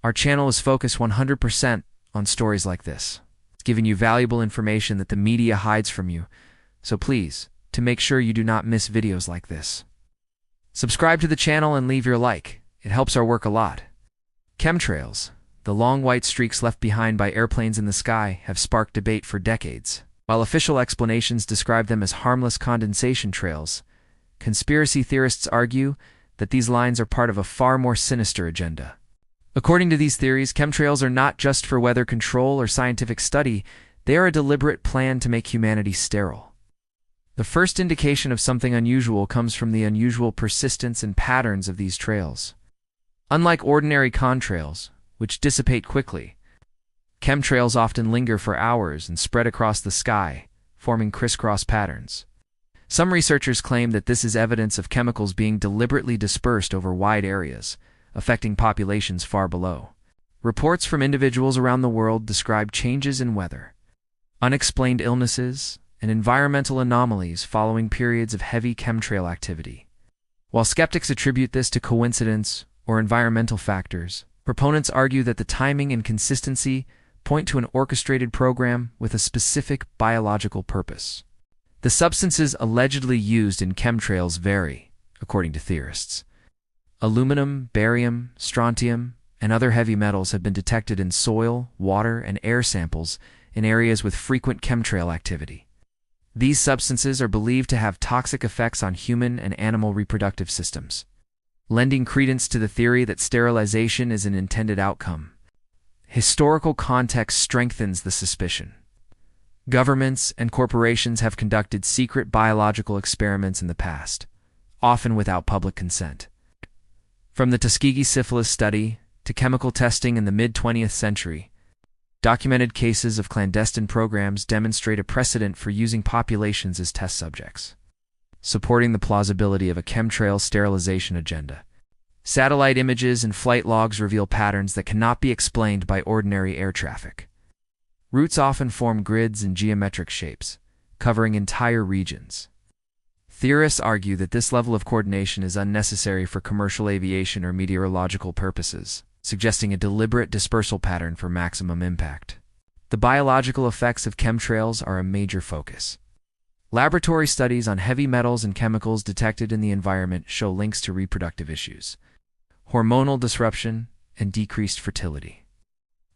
Our channel is focused 100% on stories like this. It's giving you valuable information that the media hides from you. So please, to make sure you do not miss videos like this, subscribe to the channel and leave your like. It helps our work a lot. Chemtrails, the long white streaks left behind by airplanes in the sky, have sparked debate for decades. While official explanations describe them as harmless condensation trails, conspiracy theorists argue that these lines are part of a far more sinister agenda. According to these theories, chemtrails are not just for weather control or scientific study, they are a deliberate plan to make humanity sterile. The first indication of something unusual comes from the unusual persistence and patterns of these trails. Unlike ordinary contrails, which dissipate quickly, chemtrails often linger for hours and spread across the sky, forming crisscross patterns. Some researchers claim that this is evidence of chemicals being deliberately dispersed over wide areas, affecting populations far below. Reports from individuals around the world describe changes in weather, unexplained illnesses, and environmental anomalies following periods of heavy chemtrail activity. While skeptics attribute this to coincidence or environmental factors, proponents argue that the timing and consistency point to an orchestrated program with a specific biological purpose. The substances allegedly used in chemtrails vary, according to theorists. Aluminum, barium, strontium, and other heavy metals have been detected in soil, water, and air samples in areas with frequent chemtrail activity. These substances are believed to have toxic effects on human and animal reproductive systems, lending credence to the theory that sterilization is an intended outcome. Historical context strengthens the suspicion. Governments and corporations have conducted secret biological experiments in the past, often without public consent. From the Tuskegee syphilis study to chemical testing in the mid-20th century, documented cases of clandestine programs demonstrate a precedent for using populations as test subjects, supporting the plausibility of a chemtrail sterilization agenda. Satellite images and flight logs reveal patterns that cannot be explained by ordinary air traffic. Routes often form grids and geometric shapes, covering entire regions. Theorists argue that this level of coordination is unnecessary for commercial aviation or meteorological purposes, suggesting a deliberate dispersal pattern for maximum impact. The biological effects of chemtrails are a major focus. Laboratory studies on heavy metals and chemicals detected in the environment show links to reproductive issues, hormonal disruption, and decreased fertility.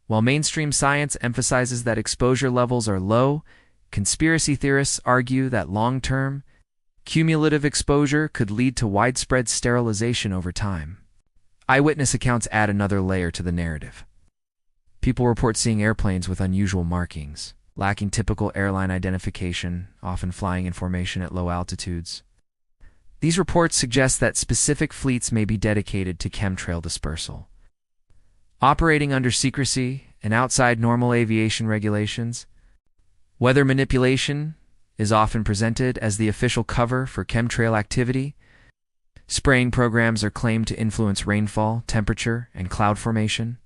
While mainstream science emphasizes that exposure levels are low, conspiracy theorists argue that long-term, cumulative exposure could lead to widespread sterilization over time. Eyewitness accounts add another layer to the narrative. People report seeing airplanes with unusual markings, lacking typical airline identification, often flying in formation at low altitudes. These reports suggest that specific fleets may be dedicated to chemtrail dispersal. Operating under secrecy and outside normal aviation regulations, weather manipulation is often presented as the official cover for chemtrail activity. Spraying programs are claimed to influence rainfall, temperature, and cloud formation.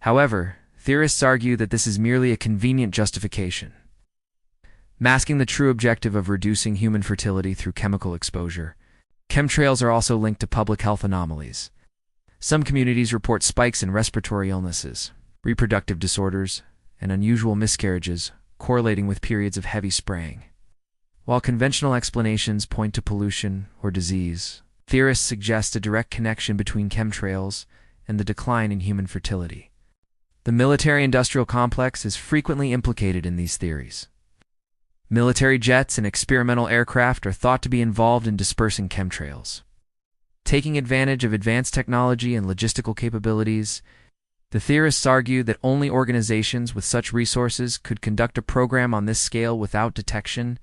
However, theorists argue that this is merely a convenient justification, masking the true objective of reducing human fertility through chemical exposure. Chemtrails are also linked to public health anomalies. Some communities report spikes in respiratory illnesses, reproductive disorders, and unusual miscarriages correlating with periods of heavy spraying. While conventional explanations point to pollution or disease, theorists suggest a direct connection between chemtrails and the decline in human fertility. The military-industrial complex is frequently implicated in these theories. Military jets and experimental aircraft are thought to be involved in dispersing chemtrails. Taking advantage of advanced technology and logistical capabilities, the theorists argue that only organizations with such resources could conduct a program on this scale without detection.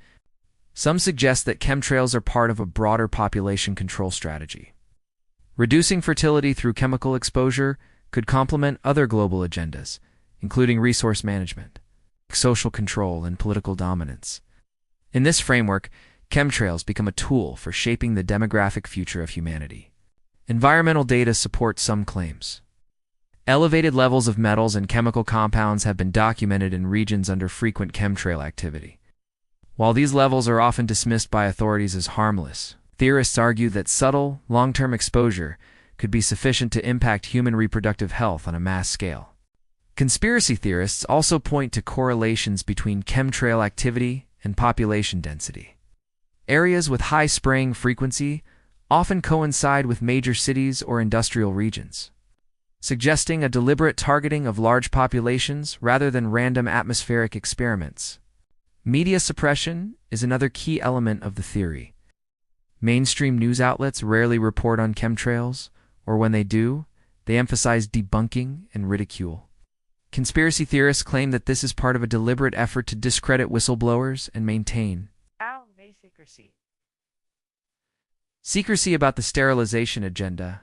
Some suggest that chemtrails are part of a broader population control strategy. Reducing fertility through chemical exposure could complement other global agendas, including resource management, social control, and political dominance. In this framework, chemtrails become a tool for shaping the demographic future of humanity. Environmental data support some claims. Elevated levels of metals and chemical compounds have been documented in regions under frequent chemtrail activity. While these levels are often dismissed by authorities as harmless, theorists argue that subtle, long-term exposure could be sufficient to impact human reproductive health on a mass scale. Conspiracy theorists also point to correlations between chemtrail activity and population density. Areas with high spraying frequency often coincide with major cities or industrial regions, suggesting a deliberate targeting of large populations rather than random atmospheric experiments. Media suppression is another key element of the theory. Mainstream news outlets rarely report on chemtrails, or when they do, they emphasize debunking and ridicule. Conspiracy theorists claim that this is part of a deliberate effort to discredit whistleblowers and maintain secrecy about the sterilization agenda.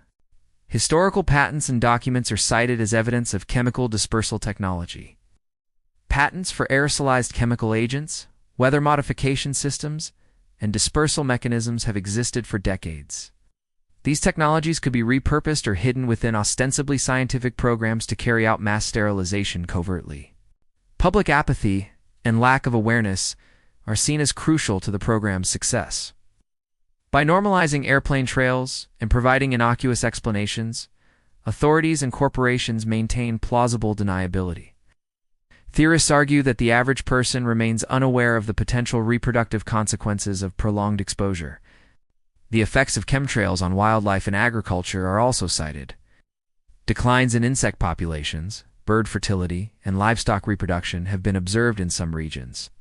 Historical patents and documents are cited as evidence of chemical dispersal technology. Patents for aerosolized chemical agents, weather modification systems, and dispersal mechanisms have existed for decades. These technologies could be repurposed or hidden within ostensibly scientific programs to carry out mass sterilization covertly. Public apathy and lack of awareness are seen as crucial to the program's success. By normalizing airplane trails and providing innocuous explanations, authorities and corporations maintain plausible deniability. Theorists argue that the average person remains unaware of the potential reproductive consequences of prolonged exposure. The effects of chemtrails on wildlife and agriculture are also cited. Declines in insect populations, bird fertility, and livestock reproduction have been observed in some regions.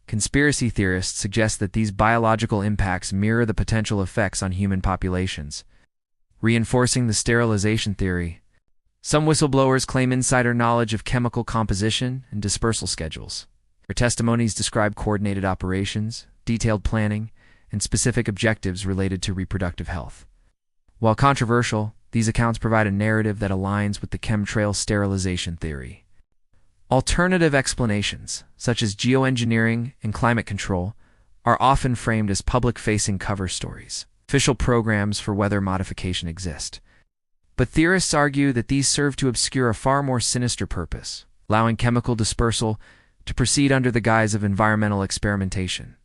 Conspiracy theorists suggest that these biological impacts mirror the potential effects on human populations, reinforcing the sterilization theory. Some whistleblowers claim insider knowledge of chemical composition and dispersal schedules. Their testimonies describe coordinated operations, detailed planning, and specific objectives related to reproductive health. While controversial, these accounts provide a narrative that aligns with the chemtrail sterilization theory. Alternative explanations, such as geoengineering and climate control, are often framed as public-facing cover stories. Official programs for weather modification exist, but theorists argue that these serve to obscure a far more sinister purpose, allowing chemical dispersal to proceed under the guise of environmental experimentation.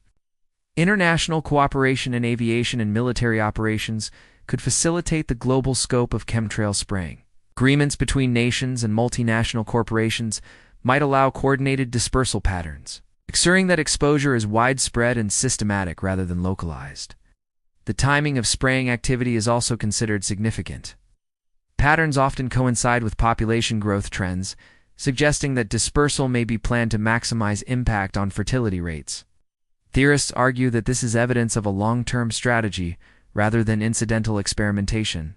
International cooperation in aviation and military operations could facilitate the global scope of chemtrail spraying. Agreements between nations and multinational corporations might allow coordinated dispersal patterns, ensuring that exposure is widespread and systematic rather than localized. The timing of spraying activity is also considered significant. Patterns often coincide with population growth trends, suggesting that dispersal may be planned to maximize impact on fertility rates. Theorists argue that this is evidence of a long-term strategy rather than incidental experimentation.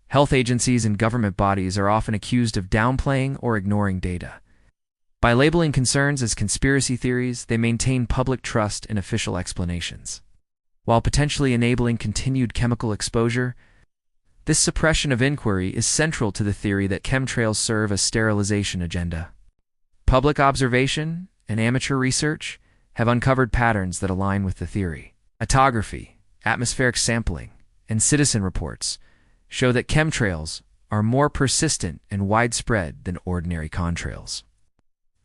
Health agencies and government bodies are often accused of downplaying or ignoring data. By labeling concerns as conspiracy theories, they maintain public trust in official explanations. While potentially enabling continued chemical exposure, this suppression of inquiry is central to the theory that chemtrails serve a sterilization agenda. Public observation and amateur research have uncovered patterns that align with the theory. Photography, atmospheric sampling, and citizen reports show that chemtrails are more persistent and widespread than ordinary contrails.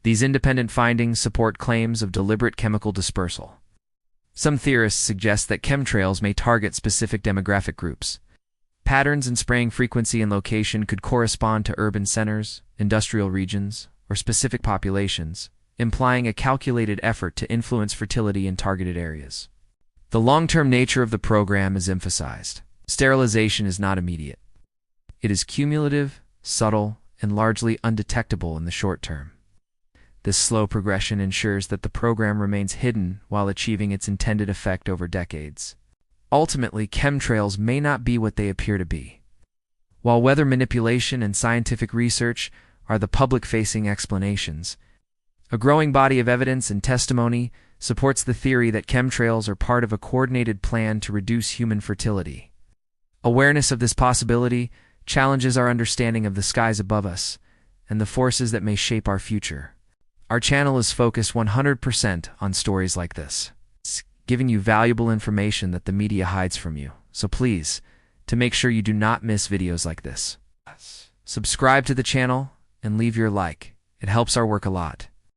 These independent findings support claims of deliberate chemical dispersal. Some theorists suggest that chemtrails may target specific demographic groups. Patterns in spraying frequency and location could correspond to urban centers, industrial regions, or specific populations, implying a calculated effort to influence fertility in targeted areas. The long-term nature of the program is emphasized. Sterilization is not immediate. It is cumulative, subtle, and largely undetectable in the short term. This slow progression ensures that the program remains hidden while achieving its intended effect over decades. Ultimately, chemtrails may not be what they appear to be. While weather manipulation and scientific research are the public-facing explanations, a growing body of evidence and testimony supports the theory that chemtrails are part of a coordinated plan to reduce human fertility. Awareness of this possibility challenges our understanding of the skies above us and the forces that may shape our future. Our channel is focused 100% on stories like this, giving you valuable information that the media hides from you. So please, to make sure you do not miss videos like this, subscribe to the channel and leave your like. It helps our work a lot.